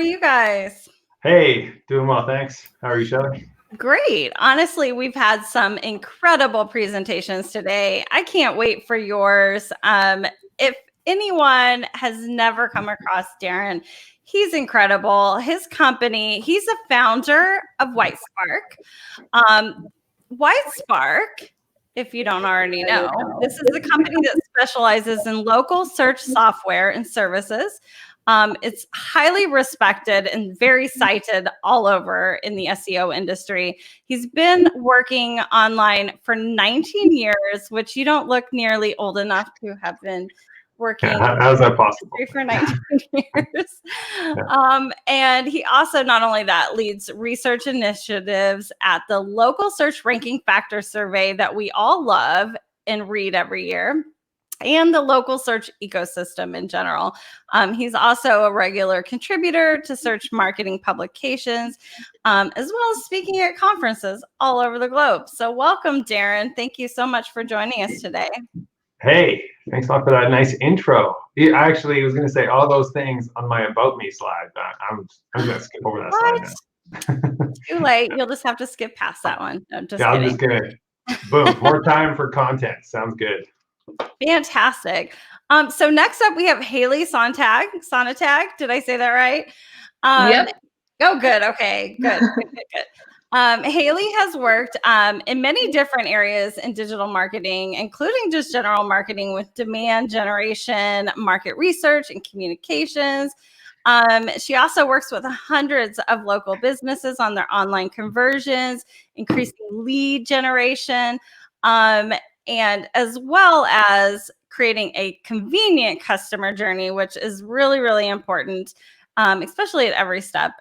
you guys? Hey, doing well, thanks. How are you, Shelly? Great. Honestly, we've had some incredible presentations today. I can't wait for yours. If anyone has never come across Darren, he's incredible. His company, he's a founder of WhiteSpark. WhiteSpark, if you don't already know, this is the company that specializes in local search software and services. It's highly respected and very cited all over in the SEO industry. He's been working online for 19 years, which you don't look nearly old enough to have been working. How is that possible? For 19 years. And he also, not only that, leads research initiatives at the local search ranking factor survey that we all love and read every year, and the local search ecosystem in general. He's also a regular contributor to search marketing publications, as well as speaking at conferences all over the globe. So welcome, Darren. Thank you so much for joining us today. Hey, thanks a lot for that nice intro. I actually was going to say all those things on my About Me slide, but I'm going to skip over that slide now. Too late. You'll just have to skip past that one. No, just yeah, kidding. I'm just going to, boom, more time for content. Sounds good. Fantastic. So next up, we have Hayley Sonntag. Did I say that right? Yep. Oh, good. Okay, good. Hayley has worked in many different areas in digital marketing, including just general marketing with demand generation, market research, and communications. She also works with hundreds of local businesses on their online conversions, increasing lead generation, and as well as creating a convenient customer journey, which is really, really important, especially at every step.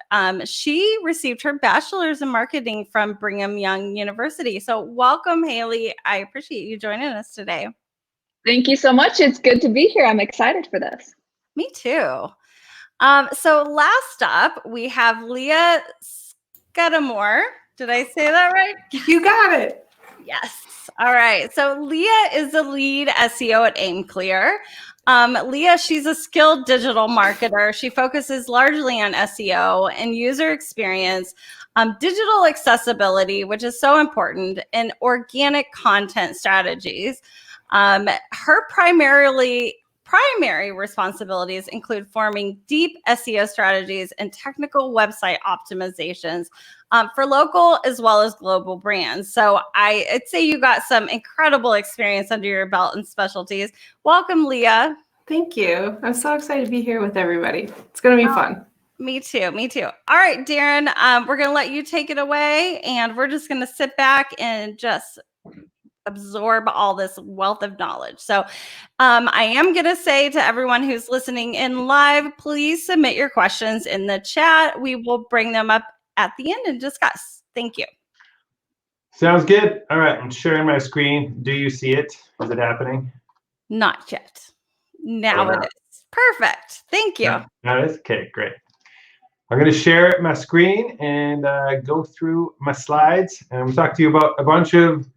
She received her bachelor's in marketing from Brigham Young University. So welcome, Hayley. I appreciate you joining us today. Thank you so much. It's good to be here. I'm excited for this. Me too. So last up, we have Leah Scudamore. Did I say that right? You got it. Yes. All right. So Leah is the lead SEO at AimClear. Leah, she's a skilled digital marketer. She focuses largely on SEO and user experience, digital accessibility, which is so important, and organic content strategies. Her primary responsibilities include forming deep SEO strategies and technical website optimizations for local as well as global brands. So I'd say you got some incredible experience under your belt and specialties. Welcome, Leah. Thank you. I'm so excited to be here with everybody. It's going to be fun. Me too. All right, Darren, we're going to let you take it away, and we're just going to sit back and just absorb all this wealth of knowledge. So I am going to say to everyone who's listening in live, please submit your questions in the chat. We will bring them up at the end and discuss. Thank you. Sounds good. All right, I'm sharing my screen. Do you see it? Is it happening? Not yet. Now it is. Perfect. Thank you. Now it is? Okay, great. I'm going to share my screen and go through my slides, and I'm going to talk to you about a bunch of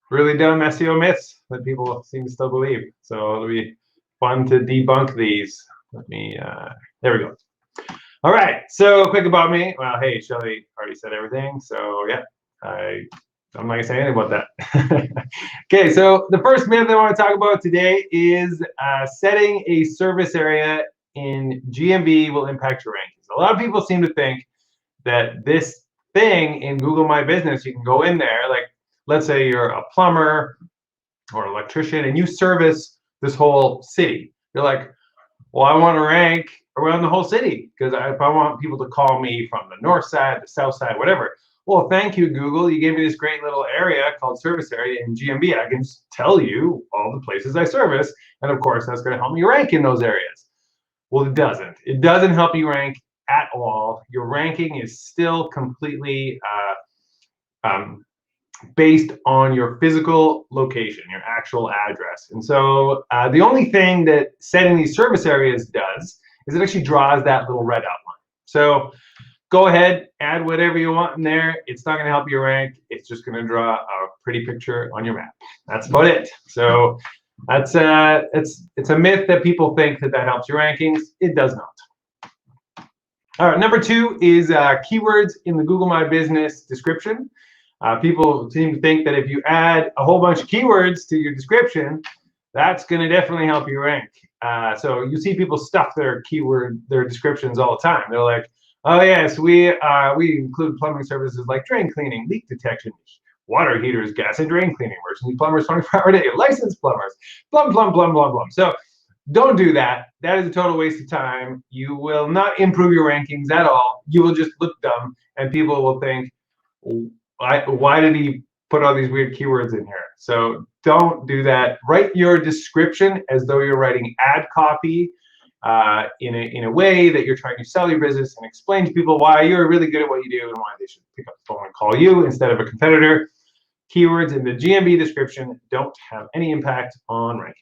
really dumb SEO myths that people seem to still believe. So it'll be fun to debunk these. Let me, there we go. All right, so quick about me. Well, hey, Shelly already said everything. So yeah, I'm not gonna say anything about that. Okay, so the first myth I want to talk about today is setting a service area in GMB will impact your rankings. A lot of people seem to think that this thing in Google My Business, you can go in there, like, let's say you're a plumber or an electrician and you service this whole city. You're like, well, I want to rank around the whole city because if I want people to call me from the north side, the south side, whatever. Well, thank you, Google. You gave me this great little area called service area in GMB. I can just tell you all the places I service. And of course, that's going to help me rank in those areas. Well, it doesn't. It doesn't help you rank at all. Your ranking is still completely based on your physical location, your actual address. And so the only thing that setting these service areas does is it actually draws that little red outline. So go ahead, add whatever you want in there. It's not going to help you rank. It's just going to draw a pretty picture on your map. That's about it. So that's it's a myth that people think that helps your rankings. It does not. All right, number 2 is keywords in the Google My Business description. People seem to think that if you add a whole bunch of keywords to your description, that's going to definitely help you rank. So you see people stuff their descriptions all the time. They're like, oh yes, we include plumbing services like drain cleaning, leak detection, water heaters, gas and drain cleaning, emergency plumbers 24-hour a day, licensed plumbers, plum, plum, plum, plum, plum. So don't do that. That is a total waste of time. You will not improve your rankings at all. You will just look dumb, and people will think, why did he put all these weird keywords in here? So don't do that. Write your description as though you're writing ad copy in a way that you're trying to sell your business, and explain to people why you're really good at what you do and why they should pick up the phone and call you instead of a competitor. Keywords in the GMB description don't have any impact on rankings.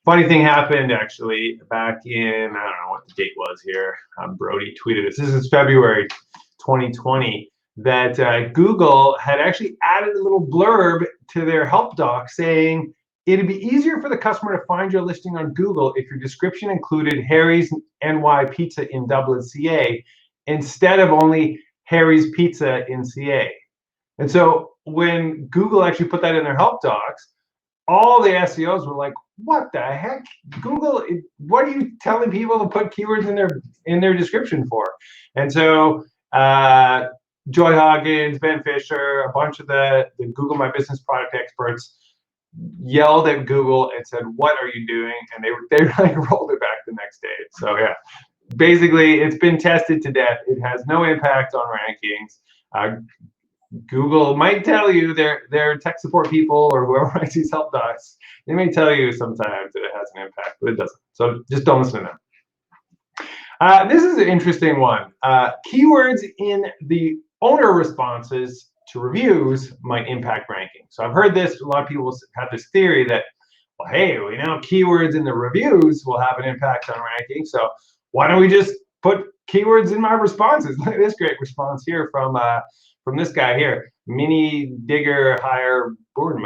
Funny thing happened actually back in, I don't know what the date was here. Brody tweeted this. This is February 2020. That Google had actually added a little blurb to their help doc saying it'd be easier for the customer to find your listing on Google if your description included Harry's NY Pizza in Dublin, CA, instead of only Harry's Pizza in CA. And so when Google actually put that in their help docs, all the SEOs were like, what the heck? Google, what are you telling people to put keywords in their description for? And so Joy Hoggins, Ben Fisher, a bunch of the Google My Business product experts yelled at Google and said, what are you doing? And they like rolled it back the next day. So yeah, basically it's been tested to death. It has no impact on rankings. Google might tell you, their tech support people or whoever writes these help docs, they may tell you sometimes that it has an impact, but it doesn't. So just don't listen to them. This is an interesting one. Keywords in the owner responses to reviews might impact ranking. So I've heard this, a lot of people have this theory that, well, hey, we know keywords in the reviews will have an impact on ranking, so why don't we just put keywords in my responses? Look at this great response here from this guy here, Mini Digger Hire Board.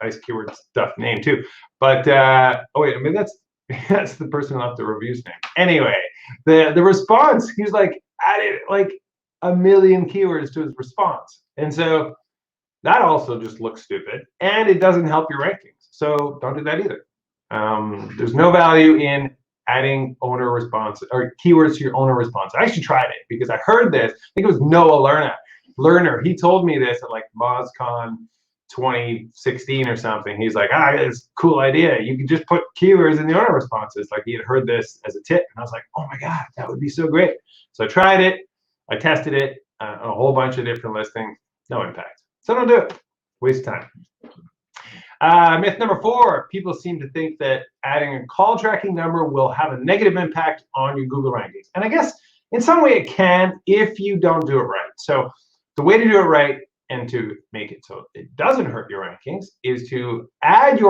Nice keyword stuff name too. But oh wait, I mean that's the person who left the reviews name. Anyway, the response, he's like added like 1 million keywords to his response, and so that also just looks stupid, and it doesn't help your rankings. So don't do that either. There's no value in adding owner response or keywords to your owner response. I actually tried it because I heard this. I think it was Noah Lerner. He told me this at like MozCon 2016 or something. He's like, it's a cool idea. You can just put keywords in the owner responses. Like he had heard this as a tip, and I was like, oh my god, that would be so great. So I tried it. I tested it on a whole bunch of different listings. No impact. So don't do it. Waste of time. Myth number 4, people seem to think that adding a call tracking number will have a negative impact on your Google rankings. And I guess in some way it can if you don't do it right. So the way to do it right and to make it so it doesn't hurt your rankings is to add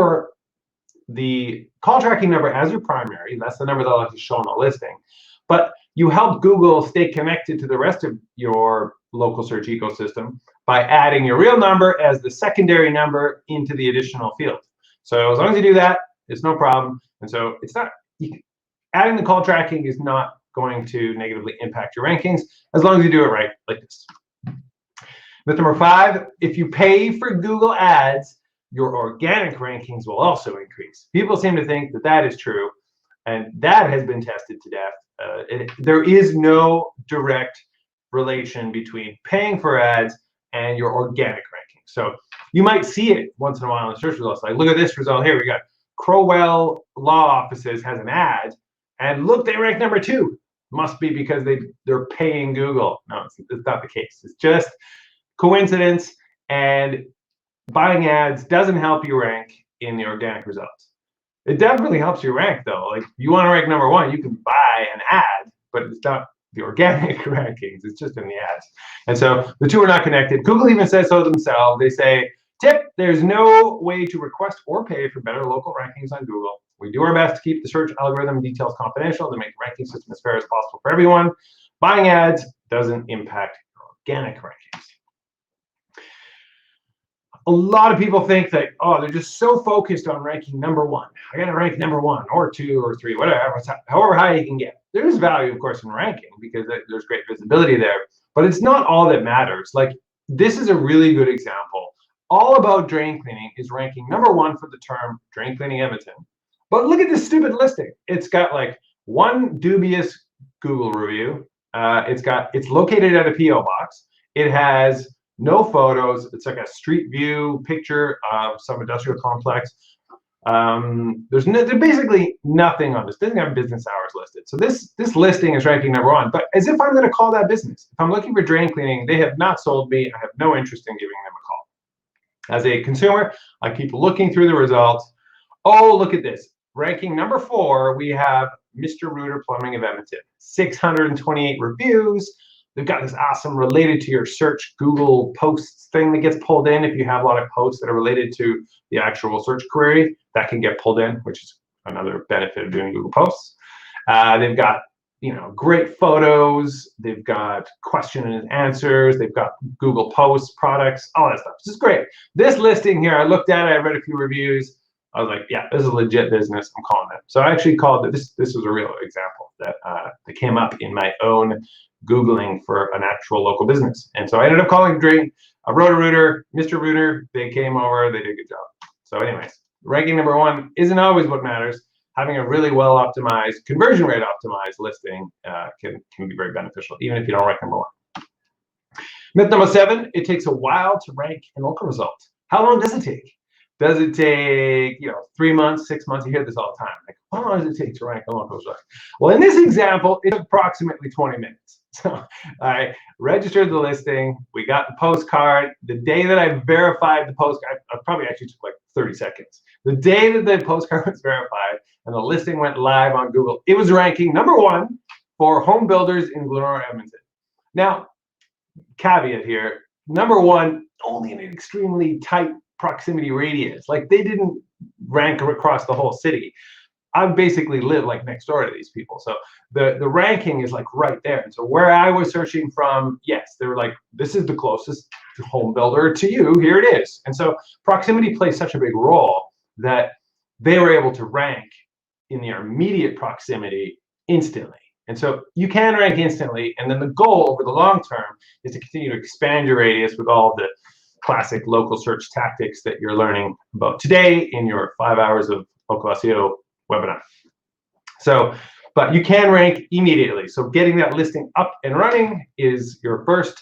the call tracking number as your primary. That's the number that'll have to show on the listing. But you help Google stay connected to the rest of your local search ecosystem by adding your real number as the secondary number into the additional field. So as long as you do that, it's no problem. And so it's not, adding the call tracking is not going to negatively impact your rankings as long as you do it right, like this. Myth number 5, if you pay for Google ads, your organic rankings will also increase. People seem to think that that is true, and that has been tested to death. There is no direct relation between paying for ads and your organic ranking. So you might see it once in a while in the search results. Like, look at this result here. We got Crowell Law Offices has an ad, and look, they rank number 2. Must be because they're paying Google. No, it's not the case. It's just coincidence, and buying ads doesn't help you rank in the organic results. It definitely helps you rank though. Like, you want to rank number 1, you can buy an ad, but it's not the organic rankings, it's just in the ads. And so the two are not connected. Google even says so themselves. They say, tip, there's no way to request or pay for better local rankings on Google. We do our best to keep the search algorithm details confidential to make the ranking system as fair as possible for everyone. Buying ads doesn't impact your organic rankings. a lot of people think that, oh, they're just so focused on ranking number one. I got to rank number 1 or 2 or 3, whatever, however high you can get. There is value, of course, in ranking because there's great visibility there, but it's not all that matters. Like, this is a really good example. All About Drain Cleaning is ranking number 1 for the term drain cleaning Edmonton. But look at this stupid listing. It's got like one dubious Google review. It's located at a PO box. It has no photos. It's like a street view picture of some industrial complex. There's basically nothing on this. It doesn't have business hours listed. So this listing is ranking number 1. But as if I'm going to call that business. If I'm looking for drain cleaning, they have not sold me. I have no interest in giving them a call. As a consumer, I keep looking through the results. Oh, look at this. Ranking number 4, we have Mr. Rooter Plumbing of Edmonton. 628 reviews. They've got this awesome related to your search Google posts thing that gets pulled in. If you have a lot of posts that are related to the actual search query, that can get pulled in, which is another benefit of doing Google posts. They've got, great photos. They've got question and answers. They've got Google posts, products, all that stuff. This is great. This listing here, I looked at it. I read a few reviews. I was like, yeah, this is a legit business. I'm calling it. So I actually called it. This was a real example that came up in my own Googling for an actual local business. And so I ended up calling a Roto-Rooter, Mr. Rooter. They came over, they did a good job. So anyways, ranking number 1 isn't always what matters. Having a really well optimized, conversion rate optimized listing can be very beneficial, even if you don't rank number 1. Myth number 7, it takes a while to rank an local result. How long does it take? Does it take 3 months, 6 months? You hear this all the time. Like, how long does it take to rank a local result? Well, in this example, it took approximately 20 minutes. So I registered the listing. We got the postcard. The day that I verified the postcard, I probably actually took like 30 seconds. The day that the postcard was verified and the listing went live on Google, it was ranking number 1 for home builders in Glenora, Edmonton. Now, caveat here, number 1, only in an extremely tight proximity radius. Like, they didn't rank across the whole city. I basically live like next door to these people. So the ranking is like right there. And so where I was searching from, yes, they were like, this is the closest home builder to you. Here it is. And so proximity plays such a big role that they were able to rank in their immediate proximity instantly. And so you can rank instantly. And then the goal over the long term is to continue to expand your radius with all of the classic local search tactics that you're learning about today in your 5 hours of local SEO webinar. So, but you can rank immediately. So getting that listing up and running is your first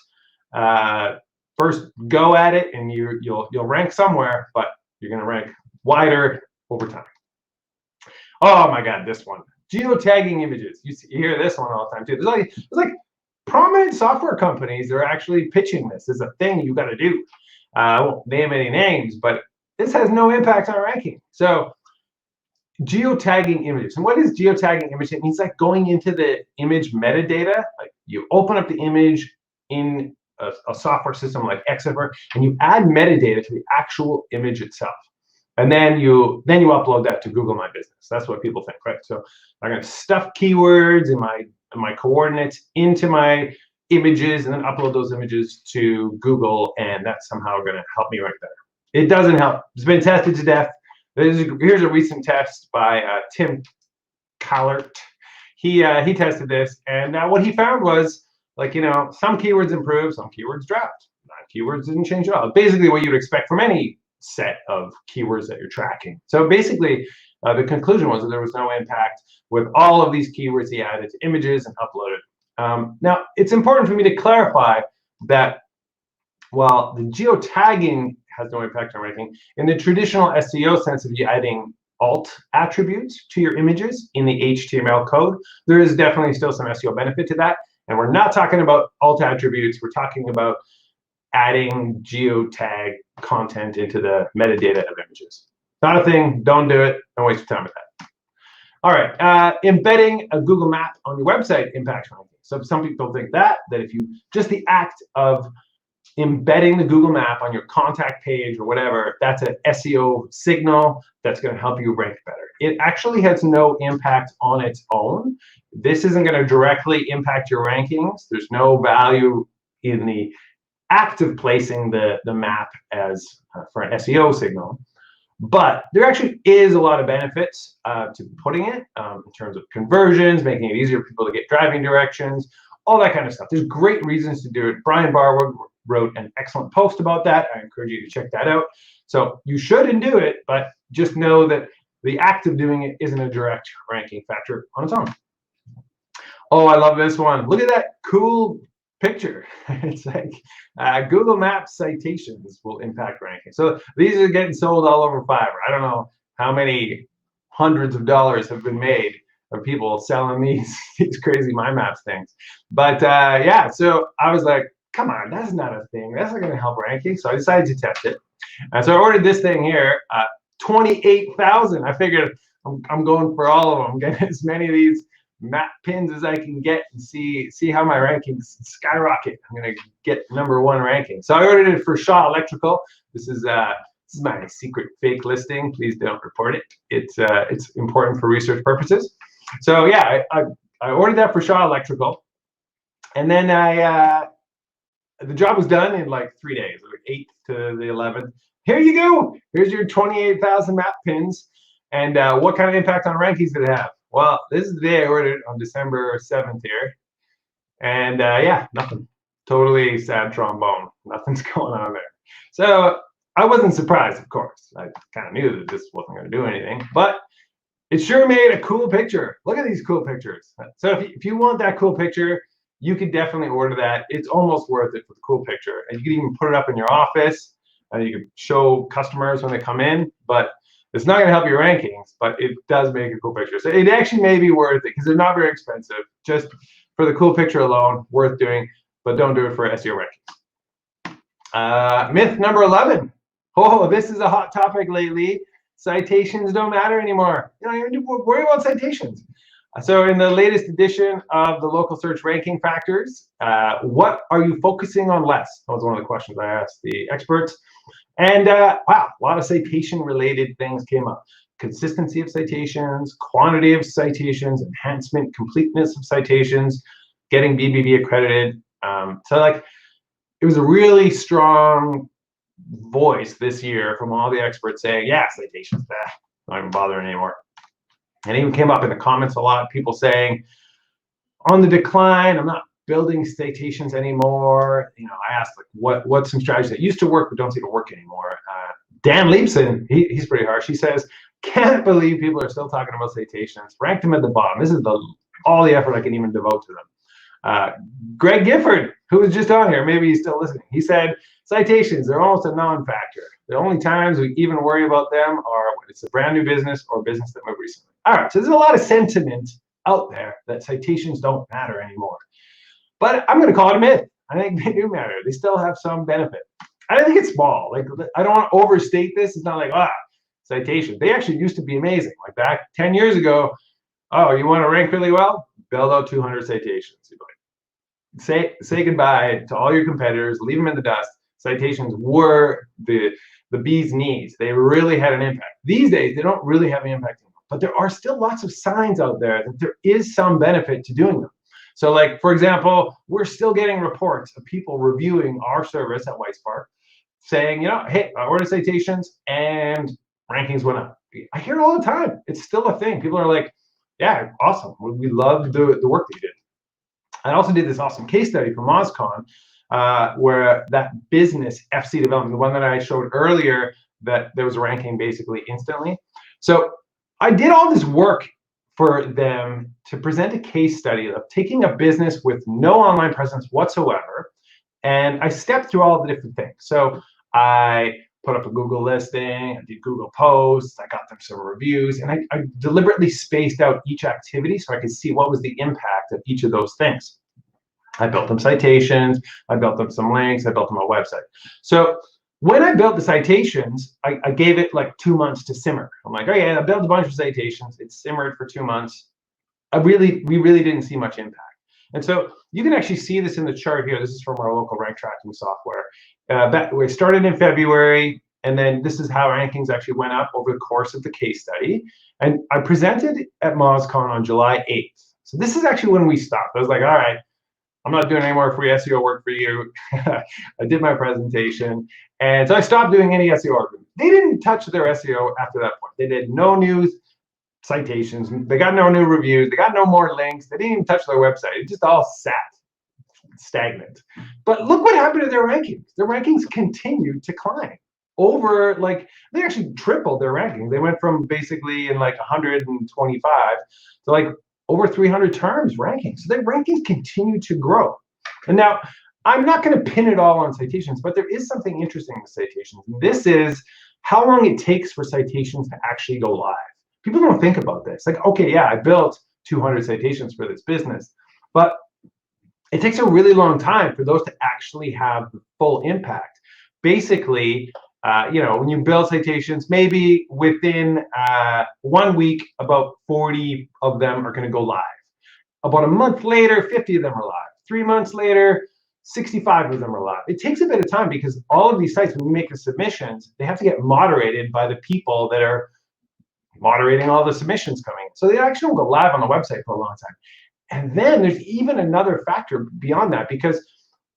go at it, and you'll rank somewhere, but you're going to rank wider over time. Oh my God, this one. Geotagging images. You hear this one all the time too. There's like prominent software companies that are actually pitching this as a thing you got to do. I won't name any names, but this has no impact on ranking. So geotagging images. And what is geotagging image? It means like going into the image metadata. Like, you open up the image in a software system like Exever, and you add metadata to the actual image itself. And then you upload that to Google My Business. That's what people think, right? So I'm going to stuff keywords and my coordinates into my images and then upload those images to Google, and that's somehow going to help me rank better. It doesn't help. It's been tested to death. Here's a recent test by Tim Callert. He tested this, and what he found was, like, some keywords improved, some keywords dropped. Keywords didn't change at all. Basically what you'd expect from any set of keywords that you're tracking. So basically, the conclusion was that there was no impact with all of these keywords he added to images and uploaded. Now, it's important for me to clarify that while the geotagging has no impact on ranking, in the traditional SEO sense of you adding alt attributes to your images in the HTML code, there is definitely still some SEO benefit to that. And we're not talking about alt attributes. We're talking about adding geotag content into the metadata of images. Not a thing. Don't do it. Don't waste your time with that. All right. Embedding a Google map on your website impacts ranking. So some people think that if you just the act of embedding the Google map on your contact page or whatever, that's an SEO signal that's going to help you rank better. It actually has no impact on its own. This isn't going to directly impact your rankings. There's no value in the act of placing the map as for an SEO signal. But there actually is a lot of benefits to putting it in terms of conversions, making it easier for people to get driving directions, all that kind of stuff. There's great reasons to do it. Brian Barwood wrote an excellent post about that. I encourage you to check that out. So you shouldn't do it, but just know that the act of doing it isn't a direct ranking factor on its own. Oh, I love this one. Look at that cool picture. It's like Google Maps citations will impact ranking. So these are getting sold all over Fiverr. I don't know how many hundreds of dollars have been made of people selling these crazy My Maps things. But yeah, so I was like, come on, that's not a thing. That's not going to help ranking. So I decided to test it. And so I ordered this thing here, 28,000. I figured I'm going for all of them. I'm getting as many of these map pins as I can get and see how my rankings skyrocket. I'm going to get #1 ranking. So I ordered it for Shaw Electrical. This is my secret fake listing. Please don't report it. It's important for research purposes. So yeah, I ordered that for Shaw Electrical, and then the job was done in like 3 days, like 8th to the 11th. Here you go. Here's your 28,000 map pins. And what kind of impact on rankings did it have? Well, this is the day I ordered on December 7th here. And yeah, nothing. Totally sad trombone. Nothing's going on there. So I wasn't surprised, of course. I kind of knew that this wasn't going to do anything. But it sure made a cool picture. Look at these cool pictures. So if you want that cool picture, you could definitely order that. It's almost worth it for the cool picture. And you can even put it up in your office. And you can show customers when they come in. But it's not going to help your rankings, but it does make a cool picture. So it actually may be worth it because they're not very expensive. Just for the cool picture alone, worth doing, but don't do it for SEO rankings. Myth number 11. Oh, this is a hot topic lately. Citations don't matter anymore. You don't even have to worry about citations. So in the latest edition of the local search ranking factors, what are you focusing on less? That was one of the questions I asked the experts. And wow, a lot of citation-related things came up. Consistency of citations, quantity of citations, enhancement, completeness of citations, getting BBB accredited. So like, it was a really strong voice this year from all the experts saying, yeah, citations, not even bothering anymore. And it even came up in the comments a lot, people saying, on the decline, I'm not building citations anymore. You know, I asked like what's some strategies that used to work but don't seem to work anymore. Dan Leibson, he's pretty harsh. He says, can't believe people are still talking about citations. Rank them at the bottom. This is all the effort I can even devote to them. Greg Gifford, who was just on here, maybe he's still listening. He said, citations, they're almost a non-factor. The only times we even worry about them are when it's a brand new business or business that moved recently. All right, so there's a lot of sentiment out there that citations don't matter anymore. But I'm going to call it a myth. I think they do matter. They still have some benefit. I think it's small. Like, I don't want to overstate this. It's not like, citations. They actually used to be amazing. Like back 10 years ago, oh, you want to rank really well? Build out 200 citations. Like, say goodbye to all your competitors. Leave them in the dust. Citations were the bee's knees. They really had an impact. These days, they don't really have an impact anymore. But there are still lots of signs out there that there is some benefit to doing them. So like, for example, we're still getting reports of people reviewing our service at Weispark saying, you know, hey, I ordered citations and rankings went up. I hear it all the time. It's still a thing. People are like, yeah, awesome. We love the work that you did. I also did this awesome case study from MozCon where that business FC development, the one that I showed earlier, that there was a ranking basically instantly. So I did all this work for them to present a case study of taking a business with no online presence whatsoever. And I stepped through all the different things. So I put up a Google listing, I did Google posts, I got them some reviews, and I deliberately spaced out each activity so I could see what was the impact of each of those things. I built them citations, I built them some links, I built them a website. So when I built the citations, I gave it like 2 months to simmer. I'm like, okay, I built a bunch of citations. It simmered for 2 months. We really didn't see much impact. And so you can actually see this in the chart here. This is from our local rank tracking software. We started in February, and then this is how rankings actually went up over the course of the case study. And I presented at MozCon on July 8th. So this is actually when we stopped. I was like, all right, I'm not doing any more free SEO work for you. I did my presentation. And so I stopped doing any SEO work. They didn't touch their SEO after that point. They did no new citations. They got no new reviews. They got no more links. They didn't even touch their website. It just all sat stagnant. But look what happened to their rankings. Their rankings continued to climb. They actually tripled their ranking. They went from basically in like 125 to like over 300 terms ranking. So their rankings continue to grow. And now I'm not going to pin it all on citations, but there is something interesting with citations. This is how long it takes for citations to actually go live. People don't think about this. Like, okay, yeah, I built 200 citations for this business, but it takes a really long time for those to actually have the full impact. Basically, when you build citations, maybe within 1 week, about 40 of them are going to go live. About a month later, 50 of them are live. 3 months later, 65 of them are live. It takes a bit of time because all of these sites, when you make the submissions, they have to get moderated by the people that are moderating all the submissions coming. So they actually won't go live on the website for a long time. And then there's even another factor beyond that, because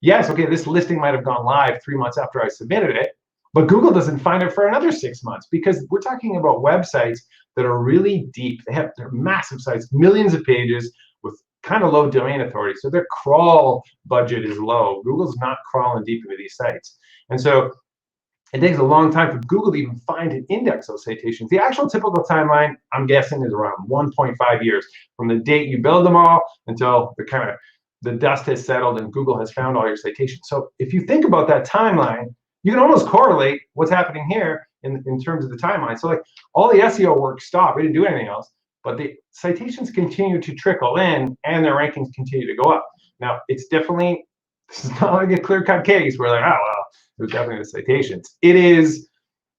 yes, okay, this listing might have gone live 3 months after I submitted it, but Google doesn't find it for another 6 months, because we're talking about websites that are really deep. They're massive sites, millions of pages with kind of low domain authority. So their crawl budget is low. Google's not crawling deep into these sites. And so it takes a long time for Google to even find and index those citations. The actual typical timeline, I'm guessing, is around 1.5 years from the date you build them all until the dust has settled and Google has found all your citations. So if you think about that timeline, you can almost correlate what's happening here in terms of the timeline. So like all the SEO work stopped, we didn't do anything else, but the citations continue to trickle in and their rankings continue to go up. Now, this is not like a clear-cut case where like, oh, well, it was definitely the citations. It is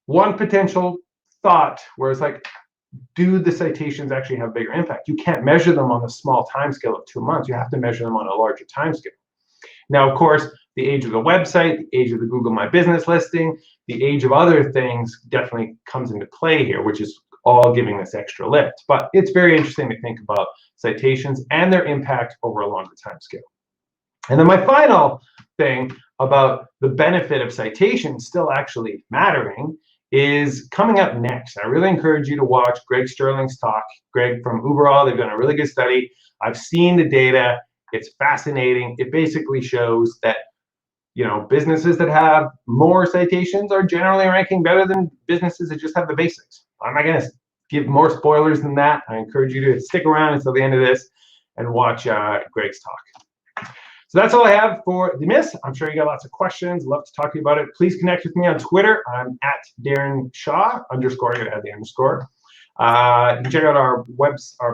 one potential thought where it's like, do the citations actually have bigger impact? You can't measure them on a small time scale of 2 months. You have to measure them on a larger time scale. Now, of course, the age of the website, the age of the Google My Business listing, the age of other things definitely comes into play here, which is all giving this extra lift. But it's very interesting to think about citations and their impact over a longer time scale. And then my final thing about the benefit of citations still actually mattering is coming up next. I really encourage you to watch Greg Sterling's talk. Greg from Uberall, they've done a really good study. I've seen the data. It's fascinating. It basically shows that businesses that have more citations are generally ranking better than businesses that just have the basics. I'm not going to give more spoilers than that. I encourage you to stick around until the end of this and watch Greg's talk. So that's all I have for the miss. I'm sure you got lots of questions. Love to talk to you about it. Please connect with me on Twitter. I'm at Darren Shaw _ I'm going to add the underscore. You can check out our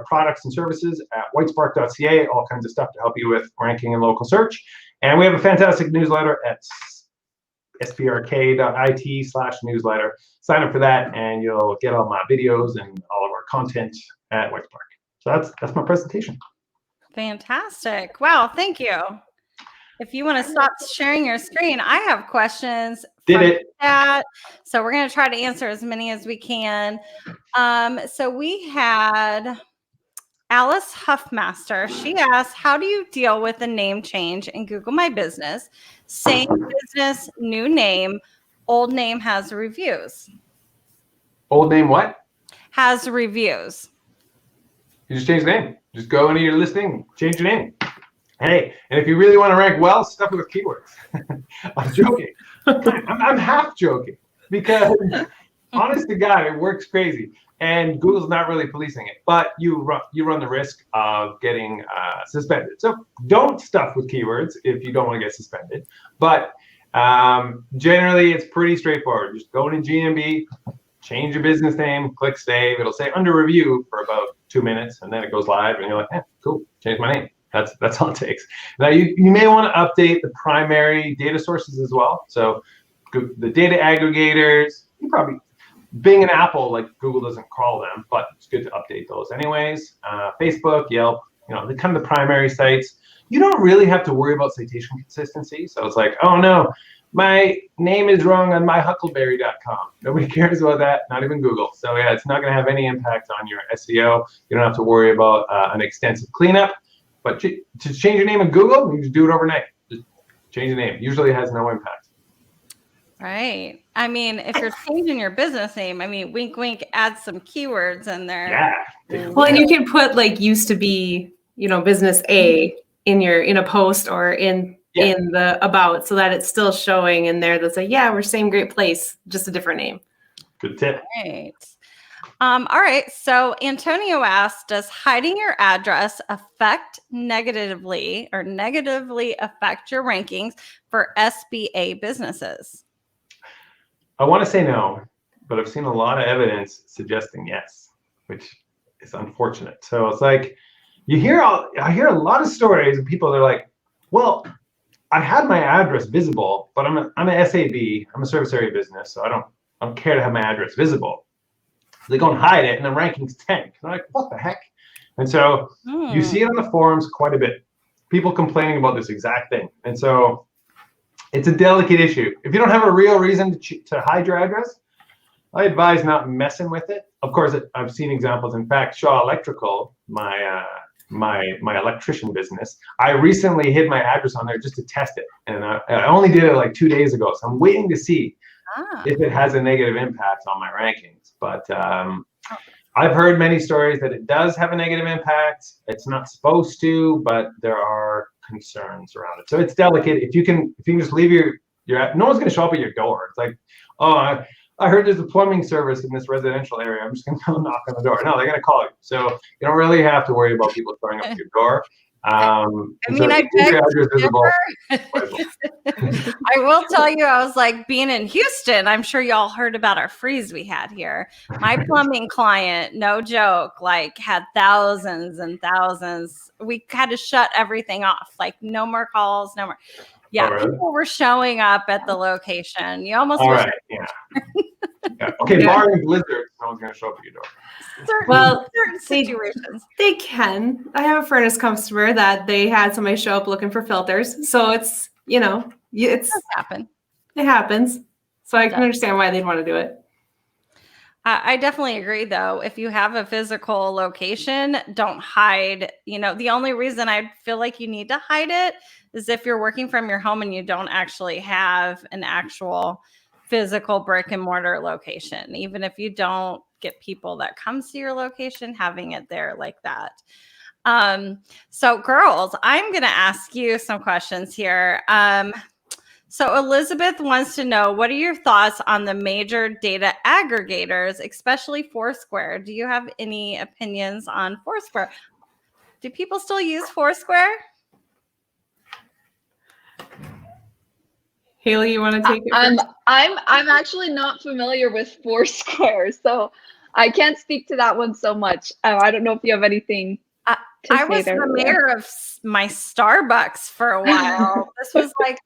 products and services at whitespark.ca, all kinds of stuff to help you with ranking and local search. And we have a fantastic newsletter at sprk.it/newsletter. Sign up for that and you'll get all my videos and all of our content at Whitespark. So that's my presentation. Fantastic. Wow, thank you. If you want to stop sharing your screen, I have questions. Did it. Chat, so we're going to try to answer as many as we can. So we had Alice Huffmaster. She asked, how do you deal with the name change in Google My Business? Same business, new name, old name has reviews. Old name what? Has reviews. You just change the name. Just go into your listing, change your name. Hey, and if you really want to rank well, stuff with keywords. I'm joking. I'm half joking because, honest to God, it works crazy, and Google's not really policing it. But you run the risk of getting suspended. So don't stuff with keywords if you don't want to get suspended. But generally, it's pretty straightforward. Just go into GMB, change your business name, click save. It'll say under review for about 2 minutes, and then it goes live, and you're like, cool, change my name. That's all it takes. Now you may want to update the primary data sources as well. So the data aggregators, you probably Bing and Apple, like Google doesn't crawl them, but it's good to update those anyways. Facebook, Yelp, they're kind of the primary sites. You don't really have to worry about citation consistency. So it's like, oh no, my name is wrong on myhuckleberry.com. Nobody cares about that, not even Google. So yeah, it's not going to have any impact on your SEO. You don't have to worry about an extensive cleanup. But to change your name in Google, you just do it overnight. Just change the name. Usually it has no impact. Right. I mean, if you're changing your business name, I mean, wink, wink, add some keywords in there. Yeah. Well, and you can put like used to be, business A in a post or in the about, so that it's still showing in there that's like, yeah, we're same great place, just a different name. Good tip. Right. All right. So Antonio asked, does hiding your address negatively affect your rankings for SBA businesses? I want to say no, but I've seen a lot of evidence suggesting yes, which is unfortunate. So it's like I hear a lot of stories of people that are like, well, I had my address visible, but I'm a SAB, I'm a service area business, so I don't care to have my address visible. So they go and hide it, and the rankings tank. And I'm like, what the heck? And so you see it on the forums quite a bit. People complaining about this exact thing. And so it's a delicate issue. If you don't have a real reason to hide your address, I advise not messing with it. Of course, I've seen examples. In fact, Shaw Electrical, my electrician business, I recently hid my address on there just to test it. And I only did it like 2 days ago. So I'm waiting to see if it has a negative impact on my rankings. But I've heard many stories that it does have a negative impact. It's not supposed to, but there are concerns around it. So it's delicate. If you can just leave your no one's going to show up at your door. It's like, oh, I heard there's a plumbing service in this residential area. I'm just going to go knock on the door. No, they're going to call you. So you don't really have to worry about people showing up at your door. I will tell you, I was like, being in Houston, I'm sure y'all heard about our freeze we had here. My plumbing client, no joke, like had thousands and thousands. We had to shut everything off, like no more calls, no more. Yeah, really? People were showing up at the location. You almost yeah. Okay, barring blizzards, no one's going to show up at your door. Certain situations. They can. I have a furnace customer that they had somebody show up looking for filters. So it's, it does happen. It happens. So I can understand why they'd want to do it. I definitely agree, though. If you have a physical location, don't hide. The only reason I feel like you need to hide it is if you're working from your home and you don't actually have an actual physical brick and mortar location. Even if you don't get people that come to your location, having it there like that. So girls, I'm going to ask you some questions here. So Elizabeth wants to know, what are your thoughts on the major data aggregators, especially Foursquare? Do you have any opinions on Foursquare? Do people still use Foursquare? Hayley, you want to take it? I'm actually not familiar with Foursquare, so I can't speak to that one so much. I don't know if you have anything. I was the mayor of my Starbucks for a while. This was like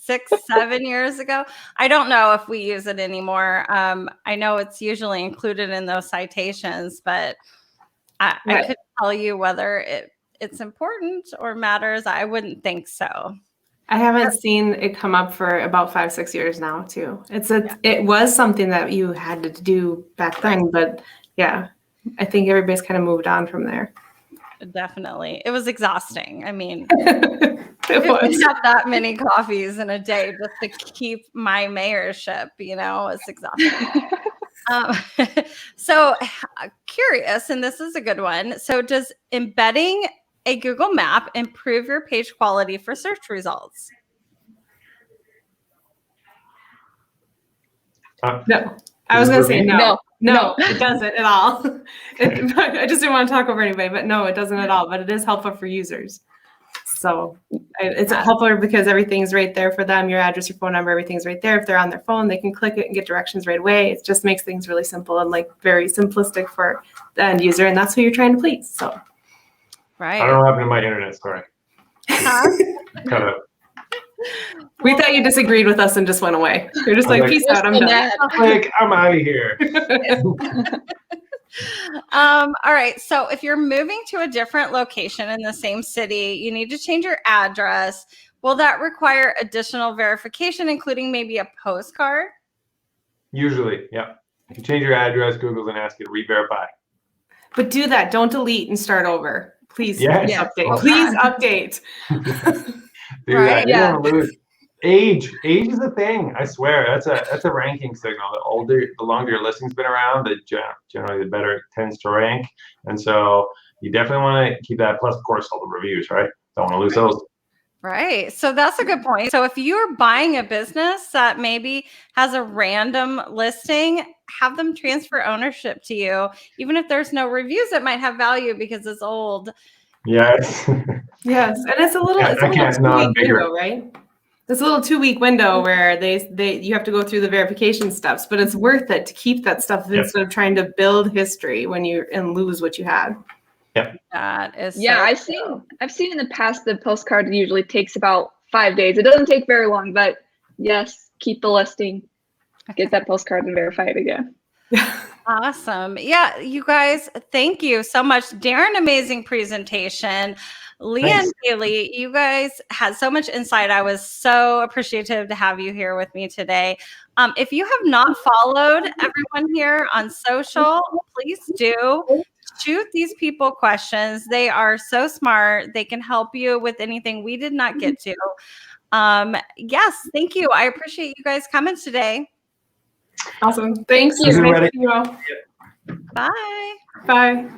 6-7 years ago. I don't know if we use it anymore. I know it's usually included in those citations, but I couldn't tell you whether it's important or matters. I wouldn't think so. I haven't seen it come up for about 5-6 years now too. It was something that you had to do back then, but yeah, I think everybody's kind of moved on from there. Definitely. It was exhausting. I mean, I had that many coffees in a day just to keep my mayorship, it's exhausting. So curious, and this is a good one. So does embedding a Google map improve your page quality for search results? No. I was going to say no. No, it doesn't at all. I just didn't want to talk over anybody, but no, it doesn't at all. But it is helpful for users. So it's helpful because everything's right there for them. Your address, your phone number, everything's right there. If they're on their phone, they can click it and get directions right away. It just makes things really simple and like very simplistic for the end user. And that's who you're trying to please. So, right. I don't know what happened to my internet. Sorry. Cut out. We thought you disagreed with us and just went away. You're just like, peace out, I'm done. Like, I'm out of here. All right. So if you're moving to a different location in the same city, you need to change your address. Will that require additional verification, including maybe a postcard? Usually, yeah. If you change your address, Google's going to ask you to re-verify. But do that. Don't delete and start over. Please, Yes. please update. Oh. Please update. Dude, Right? you don't want to lose. Age is a thing. I swear, that's a ranking signal. The longer your listing's been around, generally the better it tends to rank. And so you definitely want to keep that. Plus, of course, all the reviews, right? Don't want to lose those. Right. So that's a good point. So if you're buying a business that maybe has a random listing, have them transfer ownership to you. Even if there's no reviews, it might have value because it's old. Yes. Yes, and it's a little 2-week window, right? It's a little 2-week window where you have to go through the verification steps, but it's worth it to keep that stuff instead of trying to build history and lose what you had. Yep. That is I've seen in the past the postcard usually takes about 5 days. It doesn't take very long, but yes, keep the listing, get that postcard and verify it again. Awesome. Yeah, you guys, thank you so much. Darren, amazing presentation. Leah and Hayley, you guys had so much insight. I was so appreciative to have you here with me today. If you have not followed everyone here on social, please do. Shoot these people questions. They are so smart. They can help you with anything we did not get to. Yes, thank you. I appreciate you guys coming today. Awesome. Thanks. Thank you. Nice to meet you all. Bye. Bye.